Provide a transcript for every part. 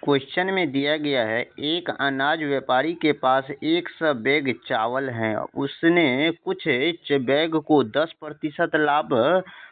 Question में दिया गया है एक अनाज व्यापारी के पास 100 बैग चावल हैं। उसने कुछ बैग को 10% लाभ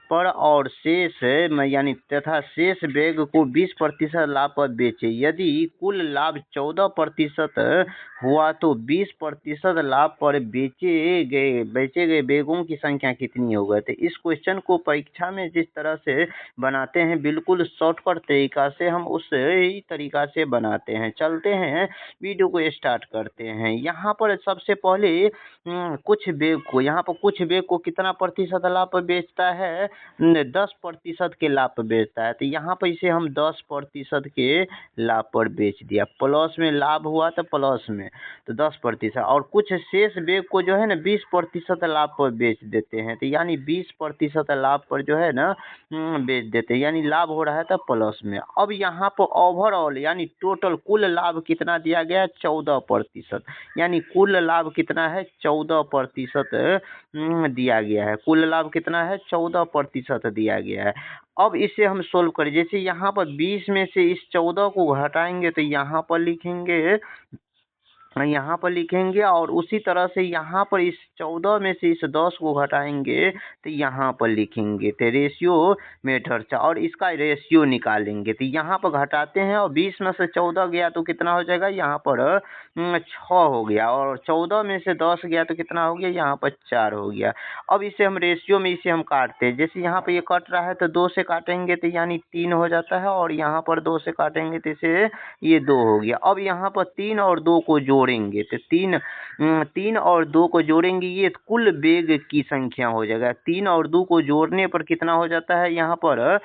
पर और शेष यानी तथा शेष बैग को 20% लाभ पर बेचे। यदि कुल लाभ 14% हुआ तो 20% लाभ पर बेचे गए बैगों की संख्या कितनी होगी। तो इस क्वेश्चन को परीक्षा में जिस तरह से बनाते हैं बिल्कुल शॉर्टकट तरीका से हम उस ही तरीका से बनाते हैं। चलते हैं वीडियो को स्टार्ट करते हैं। यहाँ पर सबसे पहले कुछ बैग को कितना प्रतिशत लाभ पर बेचता है, 10% के लाभ पर बेचता है। तो यहाँ पर इसे हम 10% के लाभ पर बेच दिया। प्लस में लाभ हुआ तो प्लस में तो 10%, और कुछ शेष बैग को जो है ना 20% लाभ पर बेच देते हैं। तो यानी 20% लाभ पर जो है ना बेच देते हैं, यानी लाभ हो रहा है तो प्लस में। अब यहाँ पर ओवरऑल यानी टोटल कुल लाभ कितना दिया गया है, 14%। यानी कुल लाभ कितना है, 14% दिया गया है। कुल लाभ कितना है, 14% दिया गया है। अब इसे हम सोल्व करें। जैसे यहाँ पर 20 में से इस 14 को घटाएंगे तो यहाँ पर लिखेंगे और उसी तरह से यहाँ पर इस 14 में से इस 10 को घटाएंगे तो यहाँ पर लिखेंगे। तो रेशियो मेथड और इसका रेशियो निकालेंगे। तो यहाँ पर घटाते हैं और 20 में से 14 गया तो कितना हो जाएगा, यहाँ पर 6 हो गया, और 14 में से 10 गया तो कितना हो गया, यहाँ पर 4 हो गया। अब इसे हम रेशियो में इसे हम काटते हैं। जैसे यहाँ पर ये कट रहा है तो 2 से काटेंगे तो यानी 3 हो जाता है, और यहाँ पर 2 से काटेंगे तो इसे ये 2 हो गया। अब यहाँ पर 3 और 2 को जोड़ेंगे तो 3 और 2 को जोड़ेंगे, ये कुल बैग की संख्या हो जाएगा। 3 और 2 को जोड़ने पर कितना हो जाता है, यहाँ पर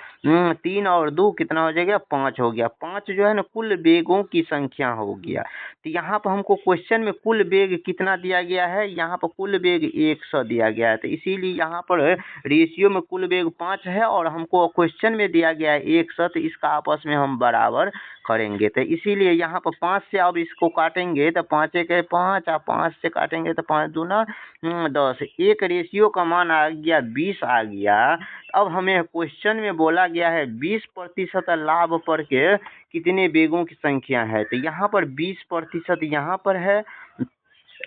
3 और 2 कितना हो जाएगा, 5 हो गया। 5 जो है ना कुल बैगों की संख्या हो गया। तो यहाँ पर हमको क्वेश्चन में कुल बैग कितना दिया गया है, यहाँ पर कुल बैग 100 दिया गया है। तो इसीलिए यहाँ पर रेशियो में कुल बैग 5 है और हमको क्वेश्चन में दिया गया है 100, तो इसका आपस में हम बराबर करेंगे। तो इसीलिए यहाँ पर 5 से अब इसको काटेंगे तो 5 एक 5, और 5 से काटेंगे तो 5 दूना 10। एक रेशियो का मान आ गया 20 आ गया। अब हमें क्वेश्चन में बोला गया है 20% लाभ पर के कितने बैगों की संख्या है। तो यहाँ पर 20% यहाँ पर है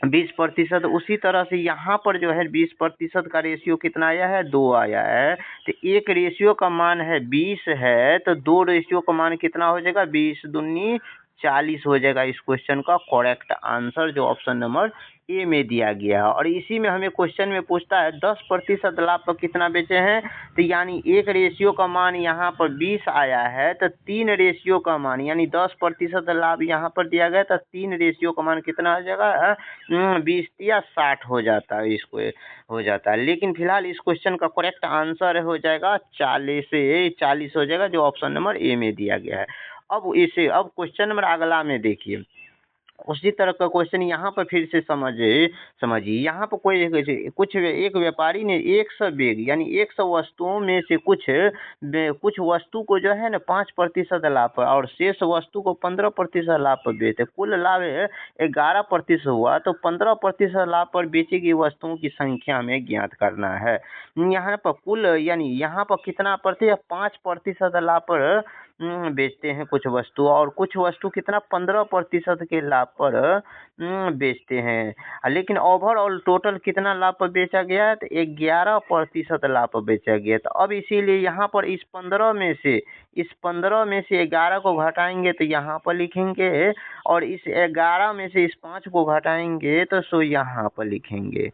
20%, उसी तरह से यहाँ पर जो है 20% का रेशियो कितना आया है, 2 आया है। तो एक रेशियो का मान है 20 है तो 2 रेशियो का मान कितना हो जाएगा, 20 दूनी 40 हो जाएगा। इस क्वेश्चन का करेक्ट आंसर जो ऑप्शन नंबर ए में दिया गया है। और इसी में हमें क्वेश्चन में पूछता है 10% लाभ पर कितना बेचे हैं। तो यानी एक रेशियो का मान यहाँ पर 20 आया है तो 3 रेशियो का मान यानी 10% लाभ यहाँ पर दिया गया तो 3 रेशियो का मान कितना हो जाएगा, 20 या 60 हो जाता है, इसको हो जाता है। लेकिन फिलहाल इस क्वेश्चन का करेक्ट आंसर हो जाएगा 40 हो जाएगा जो ऑप्शन नंबर ए में दिया गया है। अब क्वेश्चन नंबर अगला में देखिए, उसी तरह का क्वेश्चन यहाँ पर फिर से समझिए। यहाँ पर कुछ एक व्यापारी ने 100 बैग यानी 100 वस्तुओं में से कुछ वस्तु को जो है ना 5% लाभ पर और शेष वस्तु को 15% लाभ पर बेचे। कुल लाभ 11% हुआ तो 15% लाभ पर बेची गई वस्तुओं की संख्या हमें ज्ञात करना है। यहाँ पर कुल यानी यहाँ पर कितना प्रतिशत, 5% लाभ पर बेचते हैं कुछ वस्तु, और कुछ वस्तु कितना 15% के लाभ पर बेचते हैं। लेकिन ओवरऑल टोटल कितना लाभ पर बेचा गया है, तो 11% लाभ पर बेचा गया। तो अब इसीलिए यहाँ पर इस 15 में से 11 को घटाएंगे तो यहाँ पर लिखेंगे, और इस 11 में से इस 5 को घटाएंगे तो सो यहाँ पर लिखेंगे।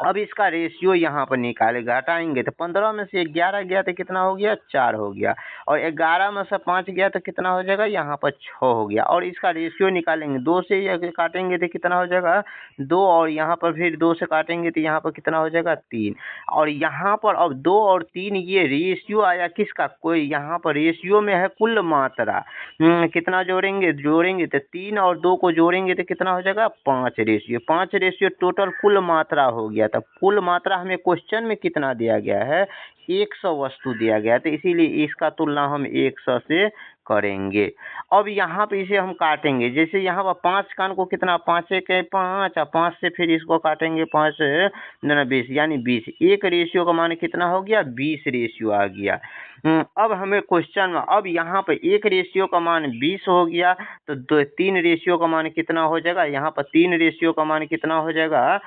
अब इसका रेशियो यहाँ पर घटाएंगे तो 15 में से 11 गया तो कितना हो गया, 4 हो गया, और 11 में से 5 गया तो कितना हो जाएगा, यहाँ पर 6 हो गया। और इसका रेशियो निकालेंगे, 2 से काटेंगे तो कितना हो जाएगा 2, और यहाँ पर फिर 2 से काटेंगे तो यहाँ पर कितना हो जाएगा 3, और यहाँ पर अब 2 और 3 ये रेशियो आया किसका, कोई यहाँ पर रेशियो में है कुल मात्रा। कितना जोड़ेंगे तो 3 और 2 को जोड़ेंगे तो कितना हो जाएगा 5 रेशियो टोटल कुल मात्रा हो गया। तब कुल मात्रा हमें क्वेश्चन में कितना दिया गया है, 100 वस्तु दिया गया है। तो इसीलिए इसका तुलना हम 100 से करेंगे। अब यहाँ पे इसे हम काटेंगे, जैसे यहाँ पर 5 कान को कितना 5 के 5 और 5 से फिर इसको काटेंगे 5 ना 20 यानी 20। एक रेशियो का मान कितना हो गया 20 रेशियो आ गया। अब हमें क्वेश्चन में अब यहाँ पे एक रेशियो का मान 20 हो गया तो 3 रेशियो का मान कितना हो जाएगा, यहाँ पर 3 रेशियो का मान कितना हो जाएगा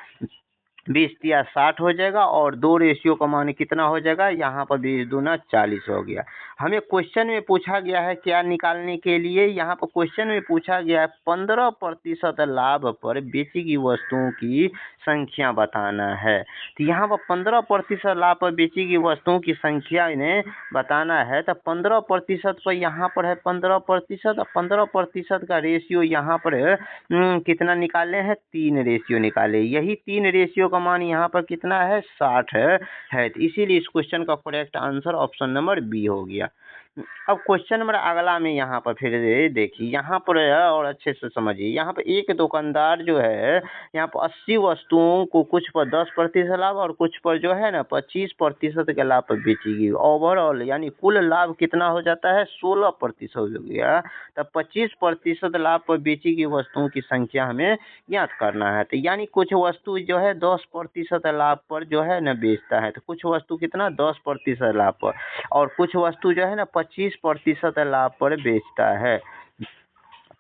20 या 60 हो जाएगा और 2 रेशियो का मान कितना हो जाएगा, यहाँ पर 20 दूना 40 हो गया। हमें क्वेश्चन में पूछा गया है क्या निकालने के लिए, यहाँ पर क्वेश्चन में पूछा गया है 15% लाभ पर बेची गई वस्तुओं की संख्या बताना है। तो यहाँ पर 15% लाभ पर बेची गई वस्तुओं की संख्या इन्हें बताना है। तो 15% पर यहाँ पर है 15% और 15% का रेशियो यहाँ पर कितना निकाले हैं 3 रेशियो निकाले। यही 3 रेशियो का मान यहाँ पर कितना है 60 है। तो इसीलिए इस क्वेश्चन का correct answer option number B हो गया। अब क्वेश्चन नंबर अगला में यहाँ पर फिर देखिए, यहाँ पर और अच्छे से समझिए। यहाँ पर एक दुकानदार जो है यहाँ पर 80 वस्तुओं को कुछ पर 10% लाभ और कुछ पर जो है ना 25% के लाभ पर बेचेगी। ओवरऑल यानी कुल लाभ कितना हो जाता है 16% हो गया। तब 25% लाभ पर बेची गई वस्तुओं की संख्या हमें ज्ञात करना है। तो यानी कुछ वस्तु जो है 10% लाभ पर जो है ना बेचता है, तो कुछ वस्तु कितना 10% लाभ पर और कुछ वस्तु जो है ना 25% लाभ पर बेचता है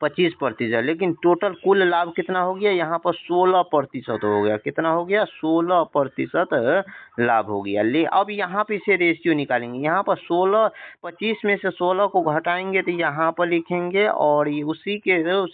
25%, लेकिन टोटल कुल लाभ कितना हो गया यहाँ पर 16% हो गया। कितना हो गया 16% लाभ हो गया। ले अब यहाँ पे इसे रेशियो निकालेंगे। यहाँ पर 25 में से 16 को घटाएंगे तो यहाँ पर लिखेंगे और उसी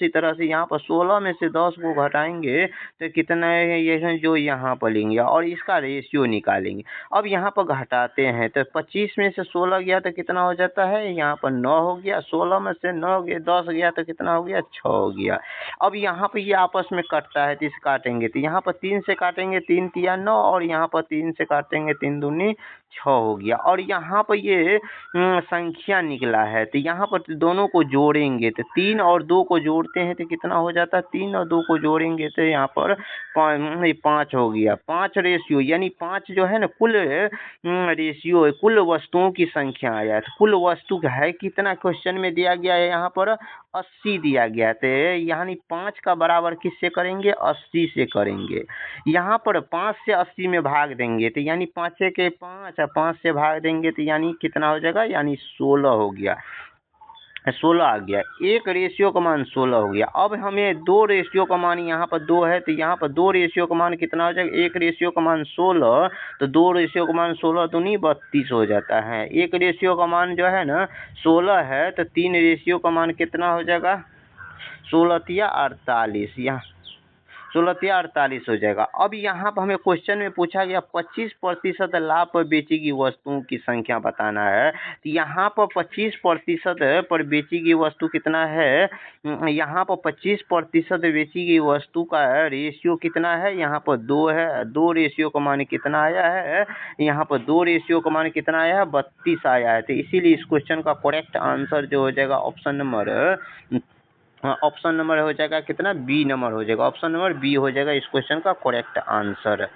तरह से यहाँ पर 16 में से 10 को घटाएंगे तो कितना है ये जो यहाँ पर लेंगे और इसका रेशियो निकालेंगे। अब यहाँ पर घटाते हैं तो 25 में से 16 गया तो कितना हो जाता है यहाँ पर 9 हो गया। 16 में से 9 गया 10 गया तो कितना हो गया 6 हो गया। अब यहाँ पे ये आपस में कटता है तो इसे काटेंगे तो यहाँ पर 3 से काटेंगे 3 तिया 9 और यहाँ पर 3 से काटेंगे 3 दूनी 6 हो गया। और यहाँ पर ये संख्या निकला है तो यहाँ पर दोनों को जोड़ेंगे तो 3 और 2 को जोड़ते हैं तो कितना हो जाता है 3 और 2 को जोड़ेंगे तो यहाँ पर 5 हो गया। 5 रेशियो यानी 5 जो है ना कुल रेशियो कुल वस्तुओं की संख्या आया। तो कुल वस्तु है कितना क्वेश्चन में दिया गया है यहाँ पर 80 दिया गया है। तो यानी 5 का बराबर किससे करेंगे 80 से करेंगे। यहाँ पर 5 से 80 में भाग देंगे तो यानी 5 के 5 और 5 से भाग देंगे तो यानी कितना हो जाएगा यानी 16 हो गया। 16 आ गया। एक रेशियो का मान 16 हो गया। अब हमें 2 रेशियो का मान यहाँ पर 2 है तो यहाँ पर 2 रेशियो का मान कितना हो जाएगा, एक रेशियो का मान 16 तो 2 रेशियो का मान 16 दूनी 32 हो जाता है। एक रेशियो का मान जो है ना 16 है तो 3 रेशियो का मान कितना हो जाएगा 16 तिया 48, यहाँ 16 तिया 48 हो जाएगा। अब यहाँ पर हमें क्वेश्चन में पूछा गया 25% लाभ पर बेची गई वस्तुओं की संख्या बताना है। तो यहाँ पर 25% पर बेची गई वस्तु कितना है, यहाँ पर 25% बेची गई वस्तु का रेशियो कितना है, यहाँ पर 2 है। 2 रेशियो का मान कितना आया है, यहाँ पर 2 रेशियो का मान कितना आया है 32 आया है। तो इसीलिए इस क्वेश्चन का करेक्ट आंसर जो हो जाएगा ऑप्शन नंबर हो जाएगा कितना बी नंबर हो जाएगा। ऑप्शन नंबर बी हो जाएगा इस क्वेश्चन का करेक्ट आंसर।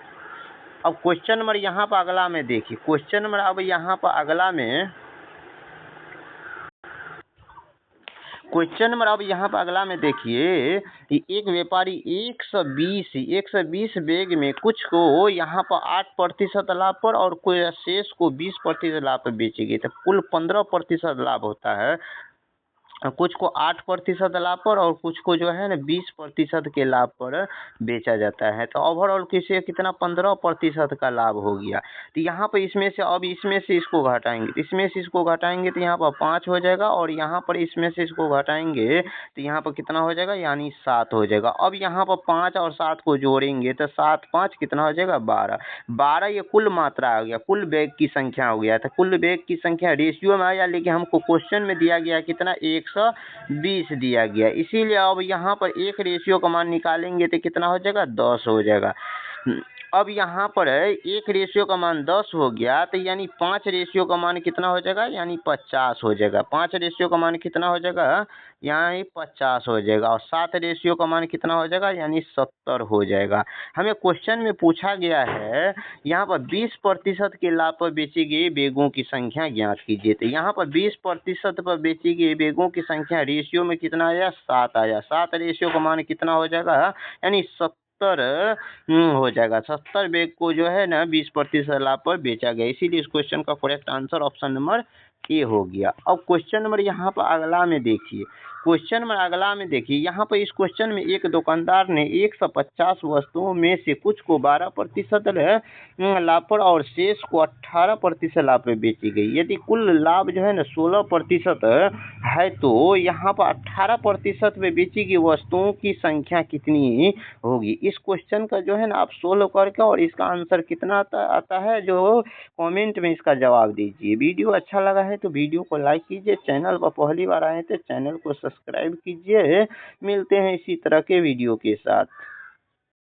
अब क्वेश्चन नंबर यहाँ पर अगला में देखिए, क्वेश्चन नंबर अब यहाँ पर अगला में क्वेश्चन नंबर अब यहाँ पर अगला में देखिए, एक व्यापारी 120 बैग में कुछ को यहाँ पर 8% लाभ पर और कोई शेष को 20% लाभ पर बेचेगी तो कुल 15% लाभ होता है। कुछ को 8% लाभ पर और कुछ को जो है ना 20% के लाभ पर बेचा जाता है। तो ओवरऑल किसे कितना 15% का लाभ हो गया। तो यहाँ पर इसमें से इसको घटाएंगे तो इसमें से इसको घटाएंगे तो यहाँ पर 5 हो जाएगा और यहाँ पर इसमें से इसको घटाएंगे तो यहाँ पर कितना हो जाएगा यानी 7 हो जाएगा। अब यहाँ पर 5 और 7 को जोड़ेंगे तो 7 5 कितना हो जाएगा 12 ये कुल मात्रा आ गया, कुल बैग की संख्या हो गया। तो कुल बैग की संख्या रेशियो में आया, लेकिन हमको क्वेश्चन में दिया गया कितना 120 दिया गया। इसीलिए अब यहाँ पर एक रेशियो का मान निकालेंगे तो कितना हो जाएगा 10 हो जाएगा। अब यहाँ पर 1 रेशियो का मान 10 हो गया, तो यानी 5 रेशियो का मान कितना हो जाएगा, यानी 50 हो जाएगा। 5 रेशियो का मान कितना हो जाएगा, यानी 50 हो जाएगा। और 7 रेशियो का मान कितना हो जाएगा, यानी 70 हो जाएगा। हमें क्वेश्चन में पूछा गया है यहाँ पर 20% के लाभ पर बेची गई बैगों की संख्या ज्ञात कीजिए। तो यहाँ पर 20% पर बेची गई बैगों की संख्या रेशियो में कितना आया, 7 आया। 7 रेशियो का मान कितना हो जाएगा, यानी 70 हो जाएगा। 70 बैग को जो है ना 20% लाभ पर बेचा गया, इसीलिए इस क्वेश्चन का correct answer option number A हो गया। अब क्वेश्चन नंबर यहाँ पर अगला में देखिए, क्वेश्चन नंबर अगला में देखिए, यहाँ पर इस क्वेश्चन में एक दुकानदार ने 150 वस्तुओं में से कुछ को 12% लाभ पर और शेष को 18% लाभ पर बेची गई। यदि कुल लाभ जो है ना 16% है, तो यहाँ पर 18% में बेची गई वस्तुओं की संख्या कितनी होगी। इस क्वेश्चन का जो है ना आप सोल्व करके और इसका आंसर कितना आता है जो कमेंट में इसका जवाब दीजिए। वीडियो अच्छा लगा है तो वीडियो को लाइक कीजिए, चैनल पर पहली बार आए तो चैनल को सब्सक्राइब कीजिए। मिलते हैं इसी तरह के वीडियो के साथ।